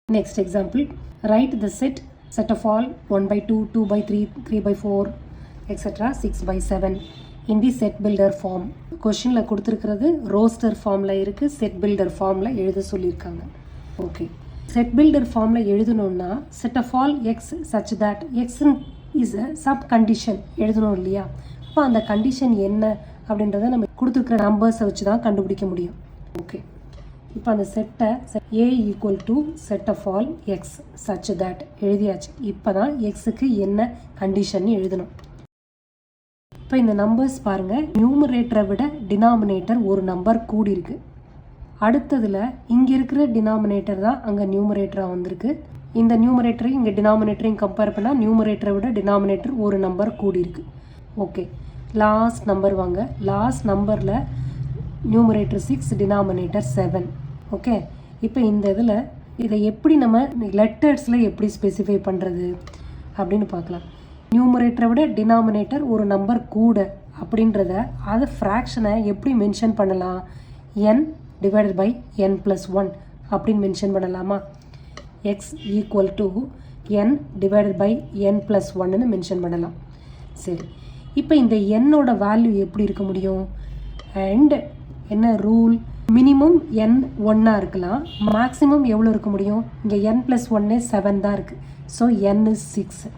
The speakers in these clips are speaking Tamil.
Next example, write the set of all 1 by 2, 2 by 3, 3 by 4, etc. 6 by 7 in the set builder form. Questionல கொடுத்திருக்கிறது roster formல இருக்கு, set builder formல எழுத சொல்லியிருக்காங்க. Okay. Set builder formல எழுதணும்னா set of all x such that x is a sub condition எழுதணும் இல்லையா? அப்போ அந்த கண்டிஷன் என்ன அப்படின்றத நம்ம கொடுத்துருக்கிற நம்பர்ஸை வச்சு தான் கண்டுபிடிக்க முடியும். ஓகே, இப்போ அந்த செட்டை a equal to set of all x such that எழுதியாச்சு. இப்போ தான் எக்ஸுக்கு என்ன கண்டிஷன் எழுதணும். இப்போ இந்த நம்பர்ஸ் பாருங்கள், நியூமரேட்டரை விட டினாமினேட்டர் ஒரு நம்பர் கூடியிருக்கு. அடுத்ததில் இங்கே இருக்கிற டினாமினேட்டர் தான் அங்கே நியூமரேட்டராக வந்திருக்கு. இந்த நியூமரேட்டரையும் இங்கே டினாமினேட்டரையும் கம்பேர் பண்ணால் நியூமரேட்டரை விட டினாமினேட்டர் ஒரு நம்பர் கூடியிருக்கு. ஓகே, லாஸ்ட் நம்பர் வாங்க. லாஸ்ட் நம்பரில் நியூமரேட்டர் 6, டினாமினேட்டர் 7. ஓகே, இப்போ இந்த இதில் இதை எப்படி நம்ம லெட்டர்ஸில் எப்படி ஸ்பெசிஃபை பண்ணுறது அப்படின்னு பார்க்கலாம். நியூமரேட்டரை விட டினாமினேட்டர் ஒரு நம்பர் கூட அப்படின்றத அதை ஃப்ராக்ஷனை எப்படி மென்ஷன் பண்ணலாம்? n டிவைடட் பை n + 1 அப்படின்னு மென்ஷன் பண்ணலாமா? x equal to n divided by n + 1ன்னு மென்ஷன் பண்ணலாம். சரி, இப்போ இந்த என்னோட வேல்யூ எப்படி இருக்க முடியும்? அண்ட் என்ன ரூல்? மினிமம் n 1 இருக்கலாம், மேக்ஸிமம் எவ்வளோ இருக்க முடியும்? இங்கே n + 1 7 தான் இருக்குது. So n is 6.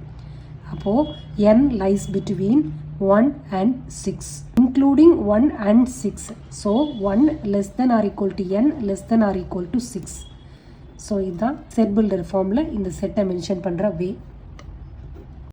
அப்போது n lies between 1 and 6 including 1 and 6. So 1 less than or equal to n less than or equal to 6. So இதுதான் செட் பில்டர் ஃபார்மில் இந்த செட்டை மென்ஷன் பண்ணுற வே.